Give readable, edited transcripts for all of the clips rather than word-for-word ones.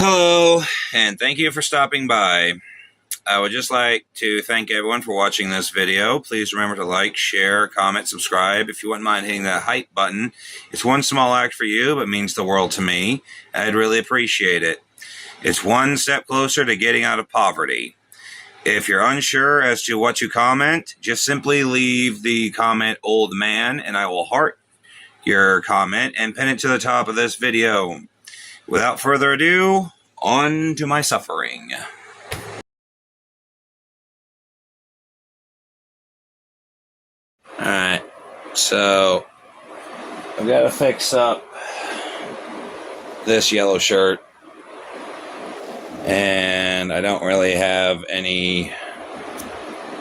Hello, and thank you for stopping by. I would just like to thank everyone for watching this video. Please remember to like, share, comment, subscribe. If you wouldn't mind hitting that hype button, it's one small act for you, but means the world to me. I'd really appreciate it. It's one step closer to getting out of poverty. If you're unsure as to what to comment, just simply leave the comment "old man" and I will heart your comment and pin it to the top of this video. Without further ado, on to my suffering. Alright, so I've got to fix up this yellow shirt, and I don't really have any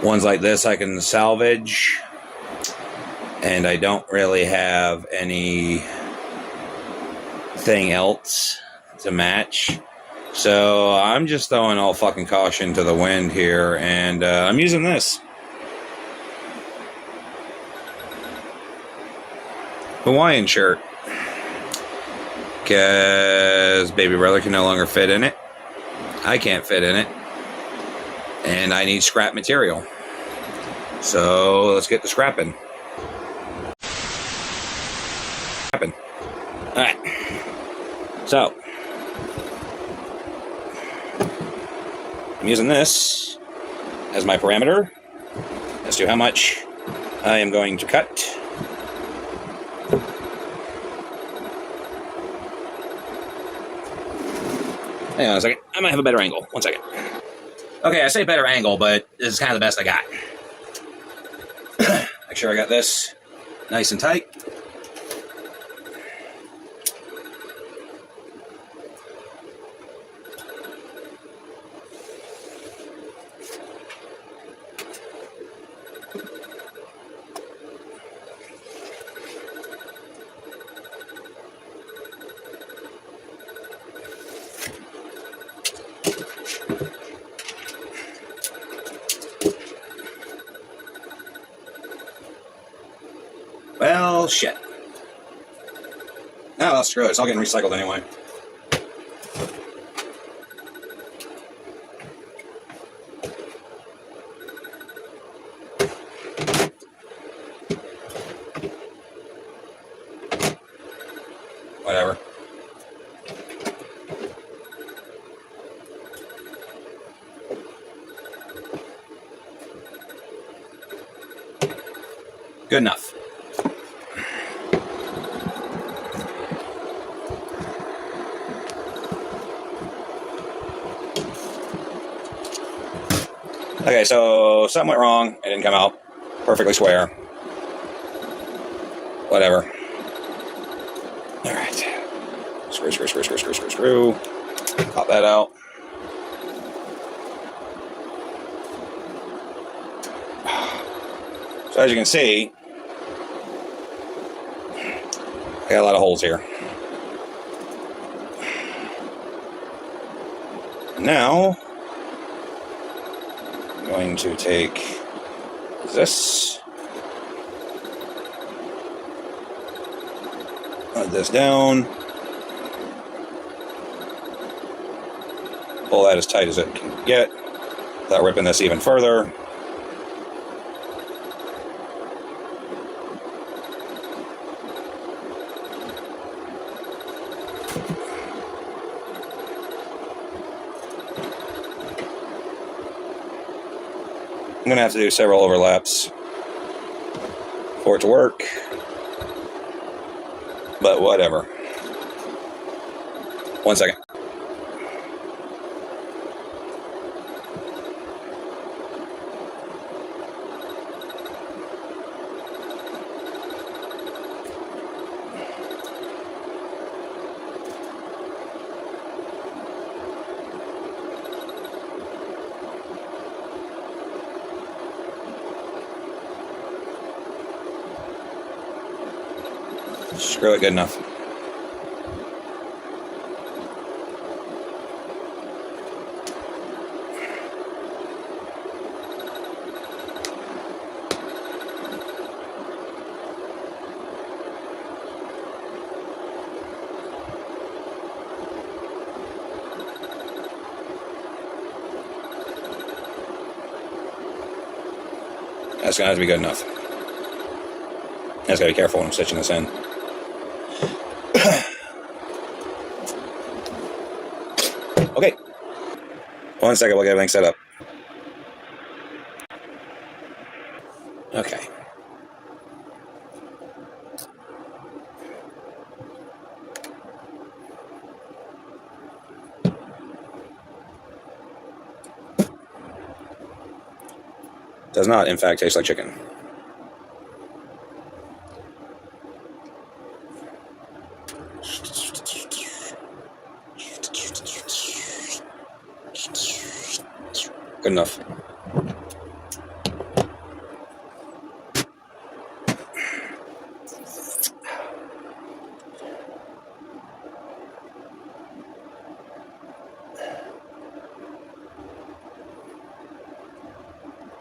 ones like this I can salvage, and I don't really have anything else to match. So I'm just throwing all fucking caution to the wind here, and I'm using this Hawaiian shirt because baby brother can no longer fit in it. I can't fit in it, and I need scrap material. So let's get to scrapping. Alright, so I'm using this as my parameter as to how much I am going to cut. Hang on a second. I might have a better angle. 1 second. Okay, I say better angle, but this is kind of the best I got. Make sure I got this nice and tight. Well, shit. Oh, well, screw it. It's all getting recycled anyway. Whatever. Good enough. Okay, so something went wrong. It didn't come out perfectly square. Whatever. All right. Screw. Pop that out. So as you can see, I got a lot of holes here. Now, I'm going to take this, let this down, pull that as tight as it can get without ripping this even further. I'm going to have to do several overlaps for it to work, but whatever. 1 second. Screw it, good enough. That's going to have to be good enough. I just got to be careful when I'm stitching this in. Okay. 1 second, we'll get everything set up. Okay. Does not, in fact, taste like chicken. Good enough.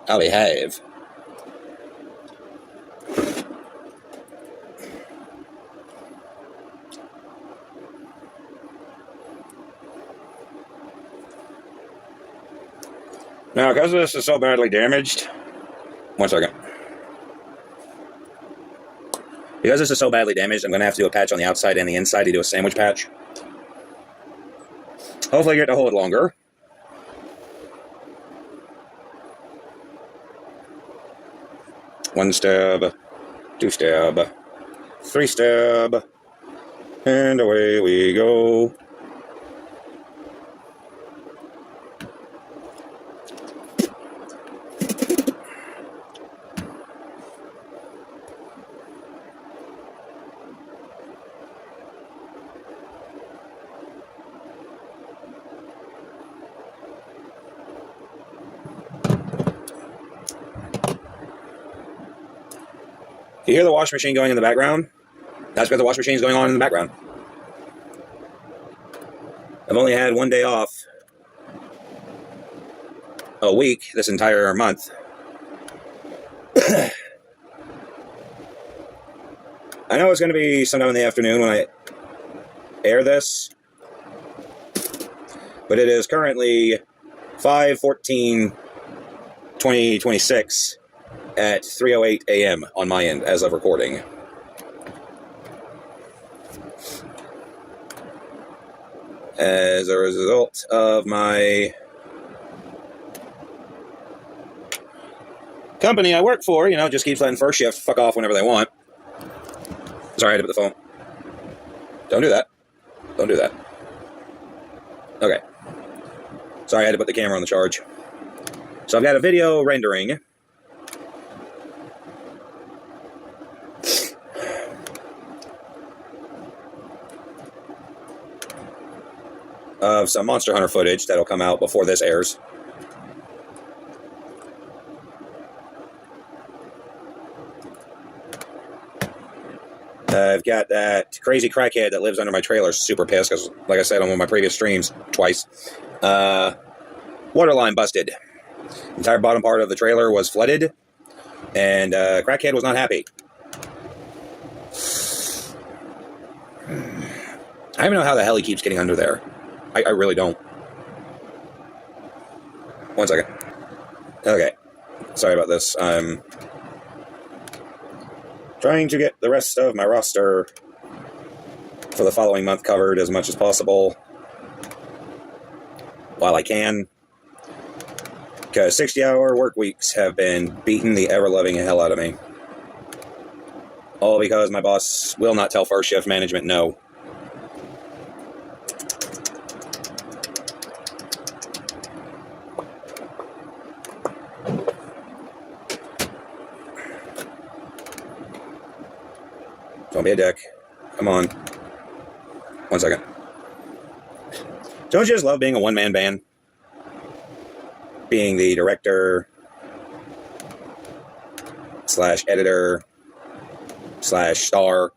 I'll behave. Now, because this is so badly damaged, 1 second. Because this is so badly damaged, I'm going to have to do a patch on the outside and the inside to do a sandwich patch. Hopefully get to hold longer. One stab, 2 stab, 3 stab, and away we go. You hear the washing machine going in the background? That's because the washing machine is going on in the background. I've only had 1 day off a week this entire month. I know it's going to be sometime in the afternoon when I air this, but it is currently 5/14/2026 at 3:08 a.m. on my end as of recording. As a result of my company I work for, just keeps letting first shift fuck off whenever they want. Sorry, I had to put the phone. Don't do that. Don't do that. Okay. Sorry, I had to put the camera on the charge. So I've got a video rendering of some Monster Hunter footage that'll come out before this airs. I've got that crazy crackhead that lives under my trailer super pissed because, like I said on one of my previous streams, twice, water line busted. The entire bottom part of the trailer was flooded, and crackhead was not happy. I don't even know how the hell he keeps getting under there. I really don't. 1 second. Okay. Sorry about this. I'm trying to get the rest of my roster for the following month covered as much as possible while I can. Because 60-hour work weeks have been beating the ever-loving hell out of me. All because my boss will not tell first shift management no. Don't be a dick. Come on. 1 second. Don't you just love being a one-man band? Being the director / editor / star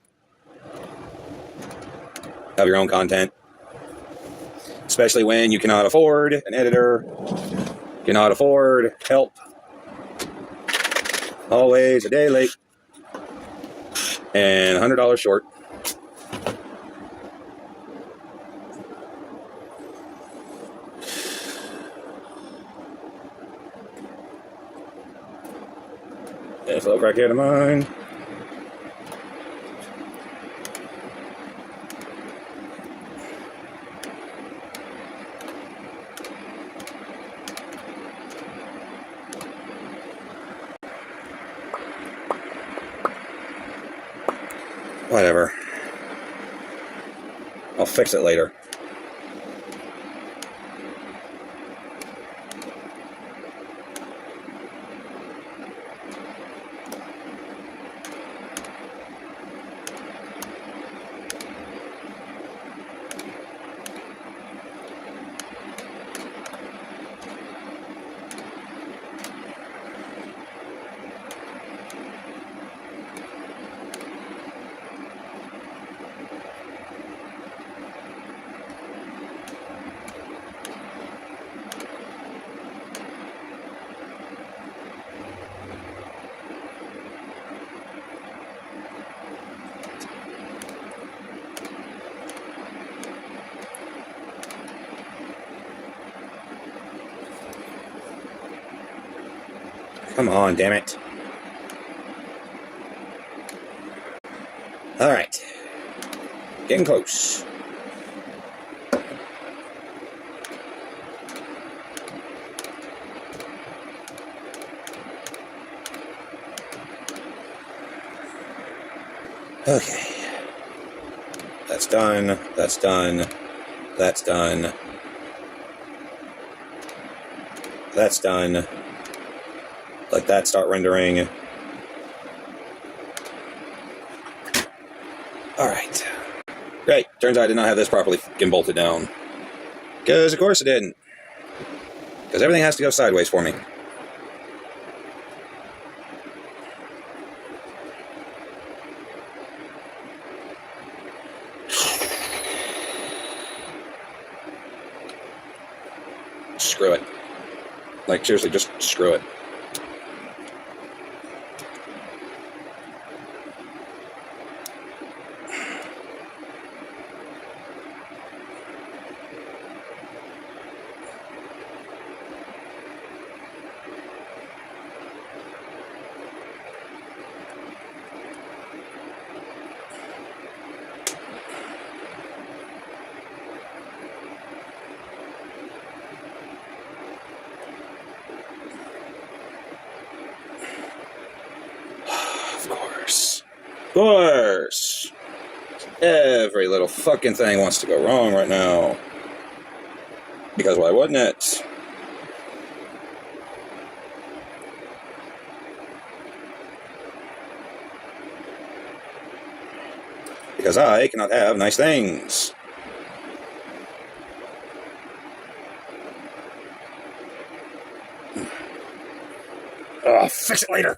of your own content. Especially when you cannot afford an editor, cannot afford help. Always a day late. And $100 short. This little crackhead of mine. Whatever. I'll fix it later. Come on, damn it. Alright. Getting close. Okay. That's done. That's done. That's done. That's done. Let that start rendering. Alright. Great. Turns out I did not have this properly fucking bolted down. Because, of course, it didn't. Because everything has to go sideways for me. Screw it. Like, seriously, just screw it. Of course. Every little fucking thing wants to go wrong right now. Because why wouldn't it? Because I cannot have nice things. I'll fix it later.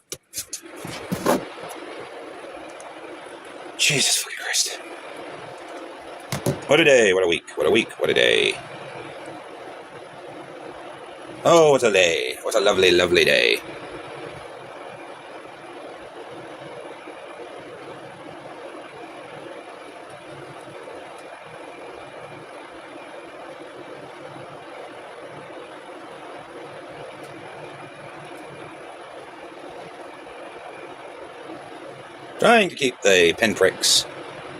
Jesus fucking Christ. What a day, what a week, what a week, what a day. Oh, what a day. What a lovely, lovely day. Trying to keep the pinpricks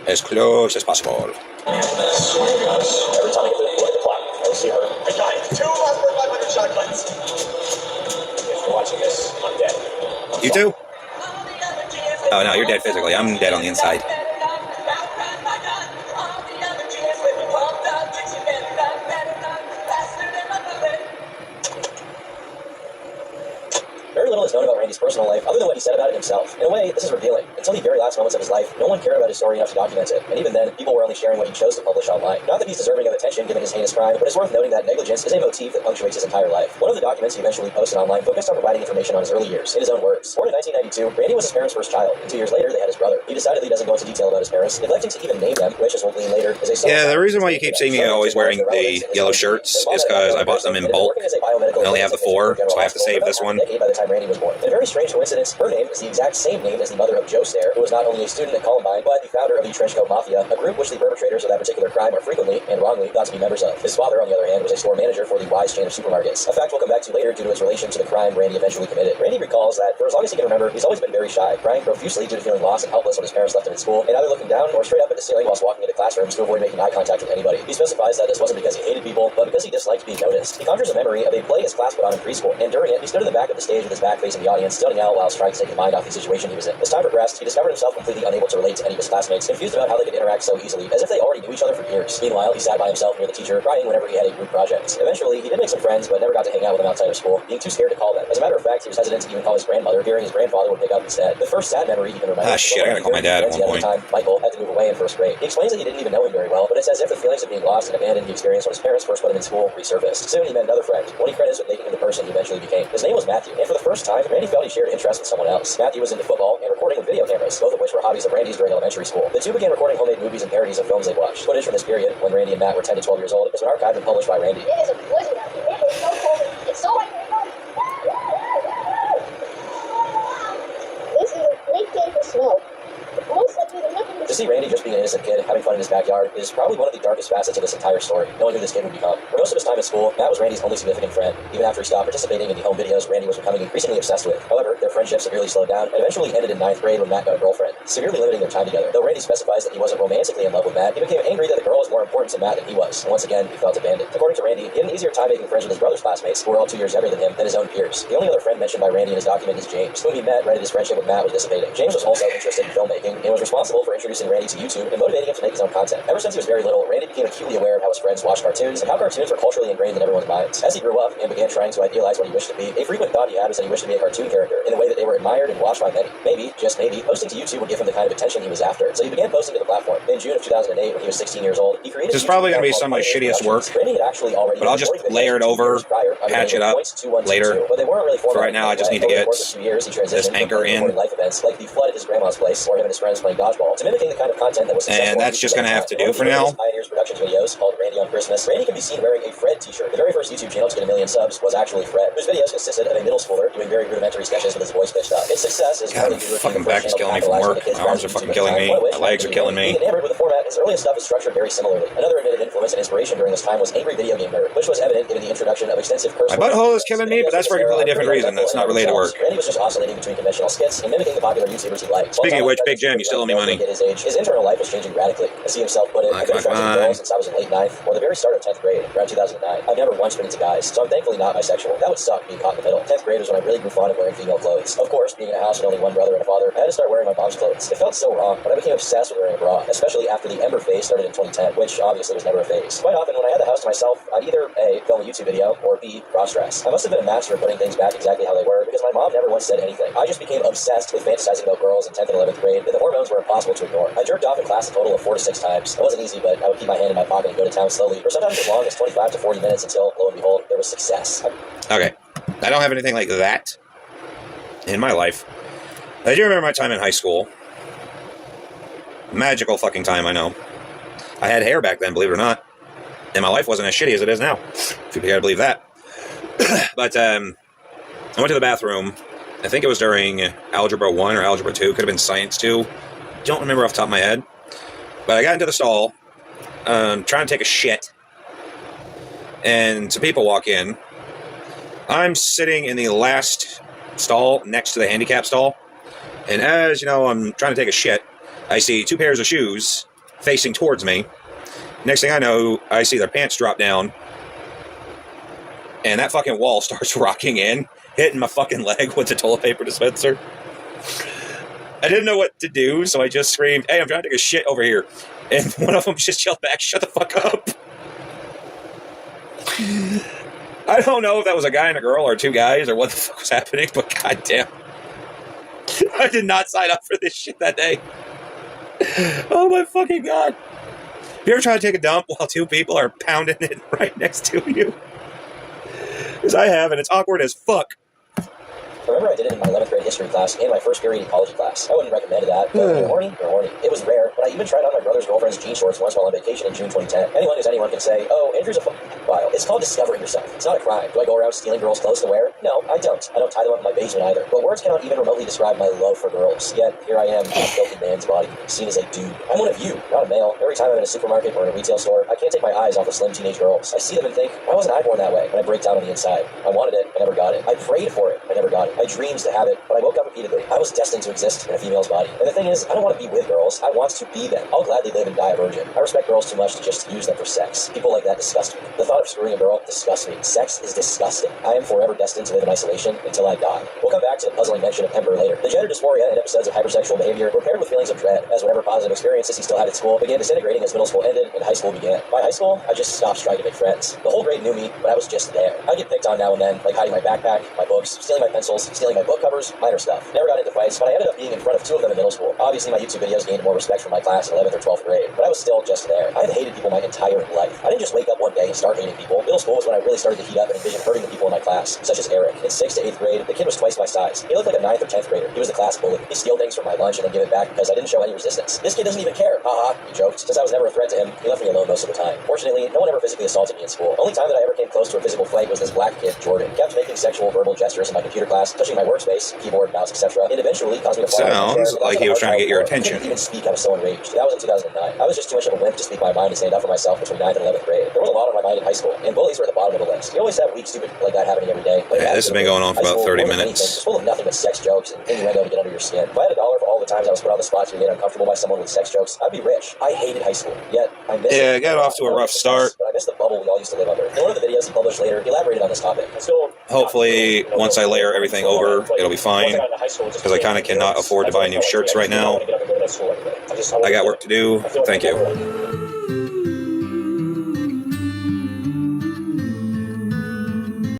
as close as possible. Every time I get to the clock, I will see her. I died. 2 last for 500 shot cleanse. If you're watching this, I'm dead. You too? Oh no, you're dead physically. I'm dead on the inside. Very little is known about Randy's personal life, other than what he said about it himself. In a way, this is revealing. Until the very last moments of his life, no one cared about his story enough to document it, and even then, people were only sharing what he chose to publish online. Not that he's deserving of attention given his heinous crime, but it's worth noting that negligence is a motif that punctuates his entire life. One of the documents he eventually posted online focused on providing information on his early years. In his own words, born in 1992, Randy was his parents' first child, and 2 years later, they had his brother. He decidedly doesn't go into detail about his parents, neglecting to even name them, which, as we'll glean later, is a... Yeah, the reason why you keep seeing me always wearing the yellow shirts is because I bought them in bulk. I only have the 4, so I have to save this one. By the time Randy was born. In a very strange strange coincidence, her name is the exact same name as the mother of Joe Stair, who was not only a student at Columbine, but the founder of the Trenchcoat Mafia, a group which the perpetrators of that particular crime are frequently and wrongly thought to be members of. His father, on the other hand, was a store manager for the Wise chain of supermarkets, a fact we'll come back to later due to its relation to the crime Randy eventually committed. Randy recalls that for as long as he can remember, he's always been very shy, crying profusely due to feeling lost and helpless when his parents left him in school, and either looking down or straight up at the ceiling whilst walking into classrooms to avoid making eye contact with anybody. He specifies that this wasn't because he hated people, but because he disliked being noticed. He conjures a memory of a play his class put on in preschool, and during it, he stood in the back of the stage with his back facing the audience, stoning out whilst trying to take his mind off the situation he was in. As time progressed, he discovered himself completely unable to relate to any of his classmates, confused about how they could interact so easily, as if they already knew each other for years. Meanwhile, he sat by himself near the teacher, crying whenever he had a group project. Eventually, he did make some friends, but never got to hang out with them outside of school, being too scared to call them. As a matter of fact, he was hesitant to even call his grandmother, fearing his grandfather would pick up instead. The first sad memory he can remember. Ah, shit, I gotta call my dad at one point. Time, Michael had to move away in first grade. He explains that he didn't even know him very well, but it's as if the feelings of being lost and abandoned he experienced when his parents first put him in school resurfaced. Soon he met another friend, one he credits with making him the person he eventually became. His name was Matthew, and for the first time, Randy felt he shared interest with someone else. Matthew was into football and recording with video cameras, both of which were hobbies of Randy's during elementary school. The two began recording homemade movies and parodies of films they watched. Footage from this period, when Randy and Matt were 10 to 12 years old, has been archived and published by Randy. It is a blizzard out here. It is so cold. It's so like this is a great day for snow. Most likely there's nothing To see Randy just being an innocent kid, having fun in his backyard, is probably one of the darkest facets of this entire story, knowing who this kid would become. For most of his time at school, Matt was Randy's only significant friend. Even after he stopped participating in the home videos Randy was becoming increasingly obsessed with. However, their friendship severely slowed down and eventually ended in 9th grade when Matt got a girlfriend, severely limiting their time together. Though Randy specifies that he wasn't romantically in love with Matt, he became angry that the girl was more important to Matt than he was, and once again, he felt abandoned. According to Randy, he had an easier time making friends with his brother's classmates, who were all 2 years younger than him, than his own peers. The only other friend mentioned by Randy in his document is James, whom he met right as his friendship with Matt was dissipating. James was also interested in filmmaking and was responsible for introducing Randy to YouTube and motivating him to make his own content. Ever since he was very little, Randy became acutely aware of how his friends watched cartoons and how cartoons were culturally ingrained in everyone's minds. As he grew up and began trying to idealize what he wished to be, a frequent thought he had was that he wished to be a cartoon character in a way that they were admired and watched by many. Maybe, just maybe, posting to YouTube would give him the kind of attention he was after. So he began posting to the platform. In June of 2008, when he was 16 years old, he created. This is probably going to be some of my shittiest work, Randy had actually already, but I'll just layer it over, patch it up later. But they weren't really for right now, I just need to get this anchor in. Life events like the flood at his grandma's place, or him and his friends playing dodgeball, to mimicking the kind of content that was successful. And that's just going to have to do for now. Pioneers Productions videos called Randy on Christmas. Randy can be seen wearing a Fred t-shirt. The very first YouTube channel to get 1 million subs was actually Fred, whose videos consisted of a middle schooler doing very rudimentary sketches with his voice pitched up. Its success is God, my fucking back is killing me from work. My arms are fucking killing me. My legs are killing me. Enamored with the format, his earliest stuff is structured very similarly. Another admitted influence and inspiration during this time was Angry Video Game Nerd, which was evident given the introduction of extensive curse My butthole is killing me, but that's for a completely different reason. That's not related to work. Randy was just oscillating between conventional skits and mimicking the popular YouTubers he liked. Speaking of which, Big Jam, you still owe me money. At his age, his internal life was changing radically. As he himself put it, I've been attracted to girls since I was in late 9th or the very start of 10th grade, around 2009. I've never once been into guys, so I'm thankfully not bisexual. That would suck being caught in the middle. 10th grade was when I really grew fond of wearing female clothes. Of course, being in a house with only one brother and a father, I had to start wearing my mom's clothes. It felt so wrong, but I became obsessed with wearing a bra, especially after the Ember phase started in 2010, which obviously was never a phase. Quite often, when I had the house to myself, I'd either A, film a YouTube video, or B, cross-dress. I must have been a master at putting things back exactly how they were, because my mom never once said anything. I just became obsessed with fantasizing about girls in 10th and 11th grade, and the hormones were impossible to ignore. I jerked off in class a total of 4 to 6 times. It wasn't easy, but I would keep my hand in my pocket and go to town slowly, for sometimes as long as 25 to 40 minutes until, lo and behold, there was success. Okay, I don't have anything like that in my life. I do remember my time in high school. Magical fucking time, I know. I had hair back then, believe it or not. And my life wasn't as shitty as it is now. If you gotta believe that. But, I went to the bathroom. I think it was during Algebra 1 or Algebra 2. Could have been Science 2. Don't remember off the top of my head. But I got into the stall, trying to take a shit. And some people walk in. I'm sitting in the last stall next to the handicap stall. And as, you know, I'm trying to take a shit, I see 2 pairs of shoes facing towards me. Next thing I know, I see their pants drop down. And that fucking wall starts rocking in, hitting my fucking leg with the toilet paper dispenser. I didn't know what to do, so I just screamed, "Hey, I'm trying to take a shit over here." And one of them just yelled back, "Shut the fuck up." I don't know if that was a guy and a girl or 2 guys or what the fuck was happening, but goddamn. I did not sign up for this shit that day. Oh my fucking god. You ever try to take a dump while 2 people are pounding it right next to you? Because I have, and it's awkward as fuck. I remember I did it in my 11th grade history class and my first period ecology class. I wouldn't recommend that, but if you're horny, you're horny. It was rare, but I even tried on my brother's girlfriend's jean shorts once while on vacation in June 2010. Anyone who's anyone can say, "Oh, Andrew's a file." It's called discovering yourself. It's not a crime. Do I go around stealing girls' clothes to wear? No, I don't. I don't tie them up in my basement either. But words cannot even remotely describe my love for girls. Yet, here I am, in a filthy man's body, seen as a dude. I'm one of you, not a male. Every time I'm in a supermarket or in a retail store, I can't take my eyes off of slim teenage girls. I see them and think, why wasn't I born that way? And I break down on the inside. I wanted it, I never got it. I prayed for it, I never got it. I dreamed to have it, but I woke up repeatedly. I was destined to exist in a female's body. And the thing is, I don't want to be with girls. I want to be them. I'll gladly live and die a virgin. I respect girls too much to just use them for sex. People like that disgust me. The thought of screwing a girl disgusts me. Sex is disgusting. I am forever destined to live in isolation until I die. We'll come back to the puzzling mention of Ember later. The gender dysphoria and episodes of hypersexual behavior were paired with feelings of dread, as whatever positive experiences he still had at school began disintegrating as middle school ended and high school began. By high school, I just stopped trying to make friends. The whole grade knew me, but I was just there. I get picked on now and then, like hiding my backpack, my books, stealing my pencils, stealing my book covers, minor stuff. Never got into fights, but I ended up being in front of two of them in middle school. Obviously, my YouTube videos gained more respect from my class in 11th or 12th grade, but I was still just there. I had hated people my entire life. I didn't just wake up one day and start hating people. Middle school was when I really started to heat up and envision hurting the people in my class, such as Eric. In 6th to 8th grade, the kid was twice my size. He looked like a 9th or 10th grader. He was the class bully. He'd steal things from my lunch and then give it back because I didn't show any resistance. This kid doesn't even care. Haha, he joked. Since I was never a threat to him, he left me alone most of the time. Fortunately, no one ever physically assaulted me in school. Only time that I ever came close to a physical fight was this black kid, Jordan. He kept making sexual verbal gestures in my computer class, touching my workspace, keyboard, mouse, etc., and eventually caused me to fall out of the chair. Sounds like he was trying to get your attention. I couldn't even speak. I was so enraged. That was in 2009. I was just too much of a wimp to speak my mind and stand up for myself between 9th and 11th grade. There was a lot on my mind in high school, and bullies were at the bottom of the list. You always have weak, stupid like that happening every day. Yeah, this has been going on for about 30 minutes. It's full of nothing but sex jokes and innuendo to get under your skin. If I had $1 for all the times I was put on the spot to get uncomfortable by someone with sex jokes, I'd be rich. I hated high school. Yet, I miss Yeah, it. got off to a rough start. But I miss the bubble we all used to live under. In one of the videos he published later, he elaborated on this topic. Hopefully, once I layer everything over, it'll be fine, because I kind of cannot afford to buy new shirts right now. I got work to do. Thank you.